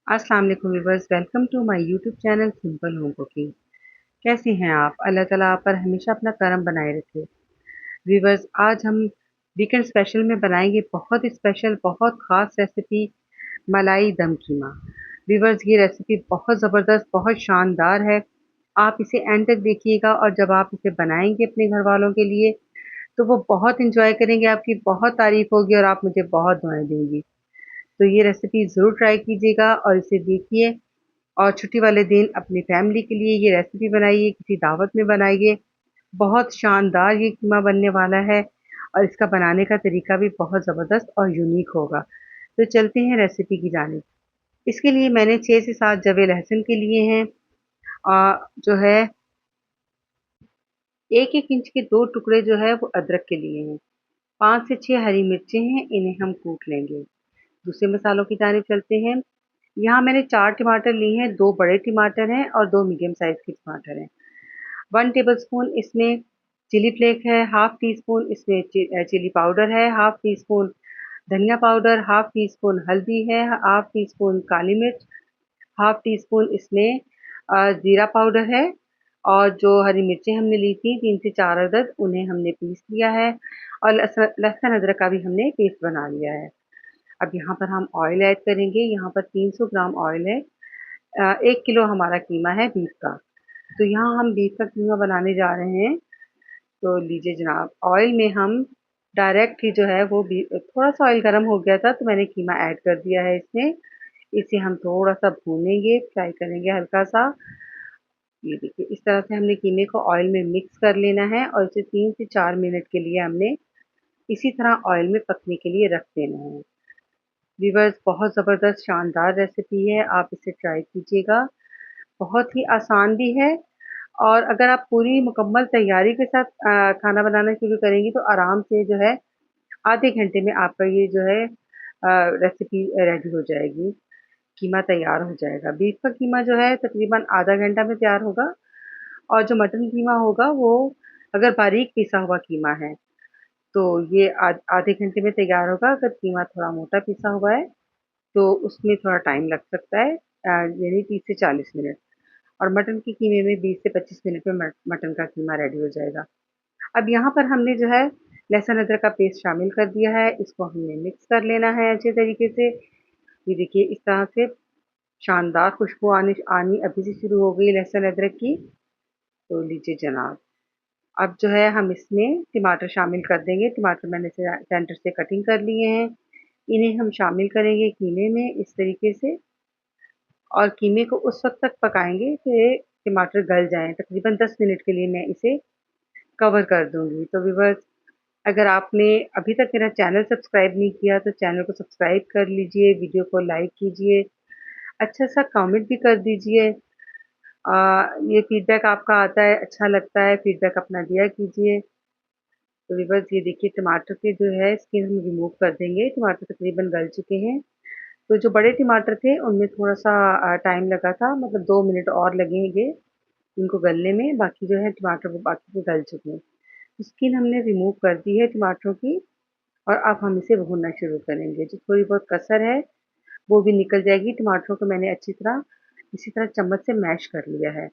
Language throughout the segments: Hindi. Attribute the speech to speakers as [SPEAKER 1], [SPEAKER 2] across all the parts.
[SPEAKER 1] अस्सलाम वालेकुम viewers, welcome to my YouTube channel simple home cooking. कैसे हैं आप? अल्लाह ताला आप पर हमेशा अपना करम बनाए रखे। व्यूअर्स, आज हम वीकेंड स्पेशल में बनाएंगे बहुत स्पेशल, बहुत ख़ास रेसिपी मलाई दम कीमा। व्यूअर्स, ये रेसिपी बहुत ज़बरदस्त, बहुत शानदार है। आप इसे एंड तक देखिएगा और जब आप इसे बनाएंगे अपने घर वालों के लिए तो वो बहुत इंजॉय करेंगे, आपकी बहुत तारीफ होगी और आप मुझे बहुत दुआएं देंगी। तो ये रेसिपी ज़रूर ट्राई कीजिएगा और इसे देखिए और छुट्टी वाले दिन अपनी फैमिली के लिए ये रेसिपी बनाइए, किसी दावत में बनाइए। बहुत शानदार ये कीमा बनने वाला है और इसका बनाने का तरीका भी बहुत ज़बरदस्त और यूनिक होगा। तो चलते हैं रेसिपी की जानिब। इसके लिए मैंने 6 से 7 जवे लहसुन के लिए हैं, जो है 1-1 इंच के 2 टुकड़े जो है वो अदरक के लिए हैं। 5 से 6 हरी मिर्चें हैं, इन्हें हम कूट लेंगे। दूसरे मसालों की जानिब चलते हैं। यहाँ मैंने 4 टमाटर लिए हैं, 2 बड़े टमाटर हैं और 2 मीडियम साइज़ के टमाटर हैं। 1 टेबलस्पून इसमें चिली फ्लेक्स है, हाफ टी स्पून इसमें चिली पाउडर है, हाफ टी स्पून धनिया पाउडर, हाफ टी स्पून हल्दी है, हाफ टी स्पून काली मिर्च, हाफ टी स्पून इसमें जीरा पाउडर है और जो हरी मिर्चें हमने ली थी 3 से 4 अदद, उन्हें हमने पीस लिया है और लहसुन अदरक का भी हमने पेस्ट बना लिया है। अब यहाँ पर हम ऑयल ऐड करेंगे। यहाँ पर 300 ग्राम ऑयल है। 1 किलो हमारा कीमा है बीफ का। तो यहाँ हम बीफ का कीमा बनाने जा रहे हैं। तो लीजिए जनाब, ऑयल में हम डायरेक्ट ही जो है वो भी थोड़ा सा ऑयल गर्म हो गया था तो मैंने कीमा ऐड कर दिया है इसमें। इसे हम थोड़ा सा भूनेंगे, फ्राई करेंगे हल्का सा। ये देखिए इस तरह से हमने कीमे को ऑयल में मिक्स कर लेना है और इसे 3 से 4 मिनट के लिए हमने इसी तरह ऑयल में पकने के लिए रख देना है। व्यूअर्स, बहुत ज़बरदस्त शानदार रेसिपी है, आप इसे ट्राई कीजिएगा। बहुत ही आसान भी है और अगर आप पूरी मुकम्मल तैयारी के साथ खाना बनाना शुरू करेंगी तो आराम से जो है आधे घंटे में आपका ये जो है रेसिपी रेडी हो जाएगी। कीमा तैयार हो जाएगा। बीफ का कीमा जो है तकरीबन आधा घंटा में तैयार होगा और जो मटन कीमा होगा वो अगर बारीक पिसा हुआ कीमा है तो ये आधे घंटे में तैयार होगा। अगर कीमा थोड़ा मोटा पिसा हुआ है तो उसमें थोड़ा टाइम लग सकता है, यानी 30 से 40 मिनट। और मटन के कीमे में 20 से 25 मिनट में मटन का कीमा रेडी हो जाएगा। अब यहाँ पर हमने जो है लहसुन अदरक का पेस्ट शामिल कर दिया है, इसको हमने मिक्स कर लेना है अच्छे तरीके से। ये देखिए इस तरह से शानदार खुशबू आनी आनी अभी से शुरू हो गई लहसुन अदरक की। तो लीजिए जनाब, अब जो है हम इसमें टमाटर शामिल कर देंगे। टमाटर मैंने सेंटर से कटिंग कर लिए हैं, इन्हें हम शामिल करेंगे कीमे में इस तरीके से और कीमे को उस वक़्त तक पकाएँगे कि टमाटर गल जाएँ। तकरीबन 10 मिनट के लिए मैं इसे कवर कर दूँगी। तो व्यूअर्स, अगर आपने अभी तक मेरा चैनल सब्सक्राइब नहीं किया तो चैनल को सब्सक्राइब कर लीजिए, वीडियो को लाइक कीजिए, अच्छा-सा कमेंट भी कर दीजिए। ये फीडबैक आपका आता है, अच्छा लगता है, फीडबैक अपना दिया कीजिए। तो व्यूअर्स, ये देखिए टमाटर के जो है स्किन हम रिमूव कर देंगे। टमाटर तकरीबन गल चुके हैं। तो जो बड़े टमाटर थे उनमें थोड़ा-सा टाइम लगा था, मतलब 2 मिनट और लगेंगे इनको गलने में, बाकी जो है टमाटर वो बाकी के गल चुके हैं। स्किन हमने रिमूव कर दी है टमाटरों की और अब हम इसे भूनना शुरू करेंगे। जो थोड़ी बहुत कसर है वो भी निकल जाएगी। टमाटरों को मैंने अच्छी तरह इसी तरह चम्मच से मैश कर लिया है।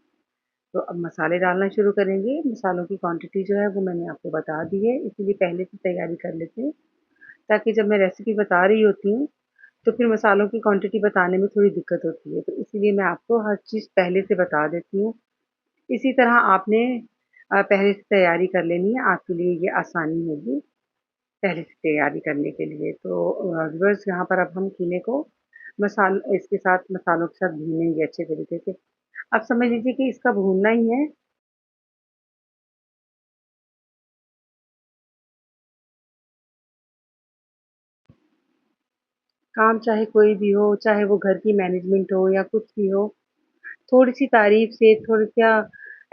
[SPEAKER 1] तो अब मसाले डालना शुरू करेंगे। मसालों की क्वांटिटी जो है वो मैंने आपको बता दी है, इसीलिए पहले से तैयारी कर लेते हैं ताकि जब मैं रेसिपी बता रही होती हूँ तो फिर मसालों की क्वांटिटी बताने में थोड़ी दिक्कत होती है, तो इसीलिए मैं आपको हर चीज़ पहले से बता देती हूँ। इसी तरह आपने पहले से तैयारी कर लेनी है, आपके लिए ये आसानी होगी पहले से तैयारी करने के लिए। तो व्यूअर्स, यहाँ पर अब हम कीमे को इसके साथ मसालों के साथ भूनेंगे अच्छे तरीके से। आप समझ लीजिए कि इसका भूनना ही है। काम चाहे कोई भी हो, चाहे वो घर की मैनेजमेंट हो या कुछ भी हो, थोड़ी-सी तारीफ़ से, थोड़ा-सा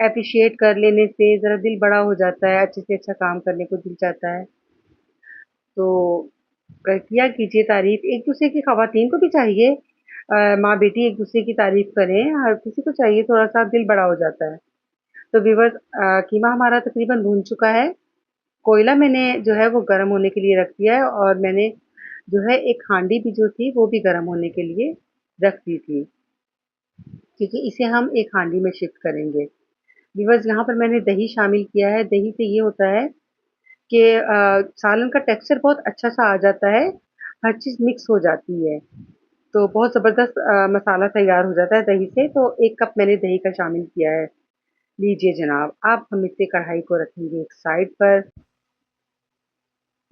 [SPEAKER 1] एप्रिशिएट कर लेने से ज़रा दिल बड़ा हो जाता है, अच्छे से अच्छा काम करने को दिल चाहता है। तो किया कीजिए तारीफ़, एक-दूसरे की ख़वातीन को भी चाहिए माँ-बेटी एक-दूसरे की तारीफ़ करें, हर किसी को चाहिए, थोड़ा-सा दिल बड़ा हो जाता है। तो व्यूअर्स, कीमा हमारा तकरीबन भून चुका है। कोयला मैंने जो है वो गरम होने के लिए रख दिया है और मैंने जो है एक हांडी भी जो थी वो भी गरम होने के लिए रख दी थी, क्योंकि इसे हम एक हांडी में शिफ्ट करेंगे। व्यूअर्स, यहाँ पर मैंने दही शामिल किया है। दही से ये होता है कि सालन का टेक्सचर बहुत अच्छा सा आ जाता है, हर चीज़ मिक्स हो जाती है, तो बहुत ज़बरदस्त मसाला तैयार हो जाता है दही से। तो 1 कप मैंने दही का शामिल किया है। लीजिए जनाब, अब हम इसे कढ़ाई को रखेंगे एक साइड पर।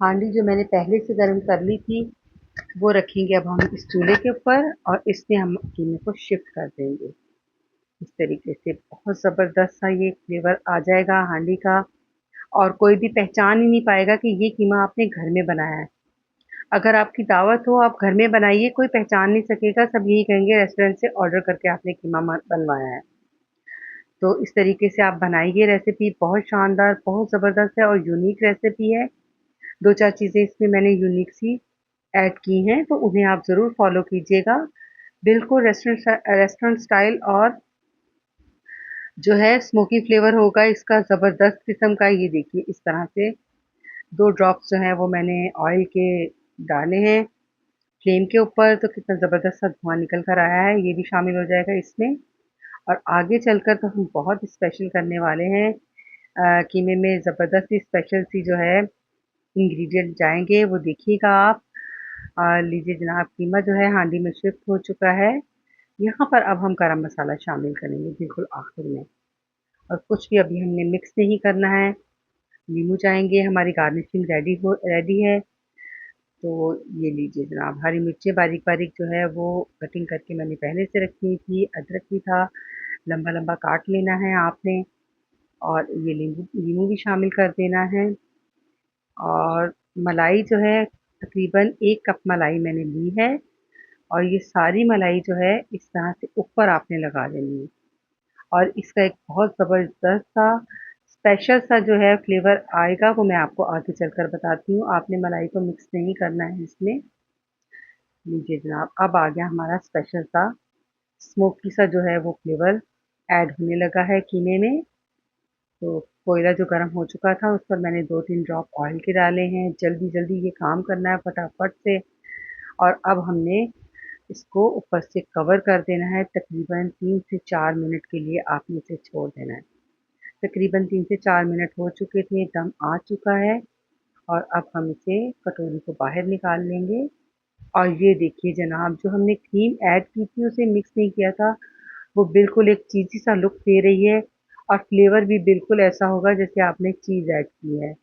[SPEAKER 1] हांडी जो मैंने पहले से गर्म कर ली थी, वो रखेंगे अब हम इस चूल्हे के ऊपर, और इसमें हम कीमे को शिफ्ट कर देंगे। इस तरीके से बहुत ज़बरदस्त सा ये फ्लेवर आ जाएगा हांडी का, और कोई भी पहचान ही नहीं पाएगा कि ये कीमा आपने घर में बनाया है। अगर आपकी दावत हो, आप घर में बनाइए, कोई पहचान नहीं सकेगा, सब यही कहेंगे रेस्टोरेंट से ऑर्डर करके आपने कीमा बनवाया है। तो इस तरीके से आप बनाइए रेसिपी, बहुत शानदार, बहुत ज़बरदस्त है और यूनिक रेसिपी है। 2-4 चीज़ें इसमें मैंने यूनिक सी ऐड की हैं, तो उन्हें आप ज़रूर फ़ॉलो कीजिएगा। बिल्कुल रेस्टोरेंट स्टाइल, और जो है स्मोकी फ्लेवर होगा इसका ज़बरदस्त किस्म का। ये देखिए इस तरह से 2 ड्रॉप्स जो हैं वो मैंने ऑयल के डाले हैं फ्लेम के ऊपर, तो कितना ज़बरदस्त सा धुआँ निकल कर आया है, ये भी शामिल हो जाएगा इसमें। और आगे चलकर तो हम बहुत स्पेशल करने वाले हैं। कीमे में ज़बरदस्त सी स्पेशल सी जो है इंग्रेडिएंट जाएँगे, वो देखिएगा आप। लीजिए जनाब, कीमा जो है हांडी में शिफ्ट हो चुका है। यहाँ पर अब हम गरम मसाला शामिल करेंगे बिल्कुल आखिर में, और कुछ भी अभी हमने मिक्स नहीं करना है। नींबू चाहेंगे, हमारी गार्निशिंग रेडी है। तो ये लीजिए जनाब, हरी मिर्चें बारीक-बारीक जो है वो कटिंग करके मैंने पहले से रखी हुई थी, अदरक भी था, लंबा-लंबा काट लेना है आपने, और ये नींबू नींबू भी शामिल कर देना है। और मलाई जो है, तकरीबन 1 कप मलाई मैंने ली है, और ये सारी मलाई जो है इस तरह से ऊपर आपने लगा देनी है, और इसका एक बहुत ज़बरदस्त सा स्पेशल सा जो है फ्लेवर आएगा, वो मैं आपको आगे चलकर बताती हूँ। आपने मलाई को मिक्स नहीं करना है इसमें। लीजिए जनाब, अब आ गया हमारा स्पेशल सा स्मोकी सा जो है वो फ्लेवर ऐड होने लगा है कीमे में। तो कोयला जो गर्म हो चुका था, उस पर मैंने 2-3 ड्रॉप ऑयल के डाले हैं। जल्दी-जल्दी ये काम करना है फटाफट से, और अब हमने इसको ऊपर से कवर कर देना है। तकरीबन 3 से 4 मिनट के लिए आपने इसे छोड़ देना है। तकरीबन 3 से 4 मिनट हो चुके थे, दम आ चुका है, और अब हम इसे कटोरी को बाहर निकाल लेंगे। और ये देखिए जनाब, जो हमने क्रीम ऐड की थी, उसे मिक्स नहीं किया था, वो बिल्कुल एक चीज़ी सा लुक दे रही है, और फ्लेवर भी बिल्कुल ऐसा होगा जैसे आपने चीज़ ऐड की है।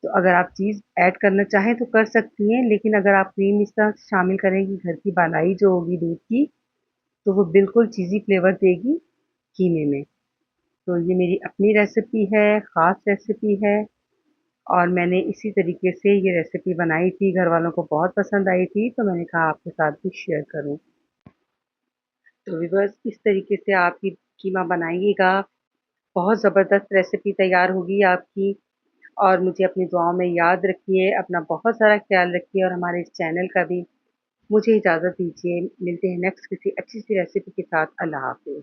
[SPEAKER 1] तो अगर आप चीज़ ऐड करना चाहें तो कर सकती हैं, लेकिन अगर आप क्रीम इस तरह से शामिल करेंगी, घर की बालाई जो होगी दूध की, तो वो बिल्कुल चीज़ी फ्लेवर देगी कीमे में। तो ये मेरी अपनी रेसिपी है, ख़ास रेसिपी है, और मैंने इसी तरीके से ये रेसिपी बनाई थी, घरवालों को बहुत पसंद आई थी, तो मैंने कहा आपके साथ भी शेयर करूँ। तो व्यूअर्स, इस तरीके से आप ये कीमा बनाइएगा, बहुत ज़बरदस्त रेसिपी तैयार होगी आपकी, और मुझे अपनी दुआओं में याद रखिए, अपना बहुत सारा ख़्याल रखिए, और हमारे इस चैनल का भी। मुझे इजाज़त दीजिए, मिलते हैं नेक्स्ट किसी अच्छी सी रेसिपी के साथ। अल्लाह हाफ़िज़।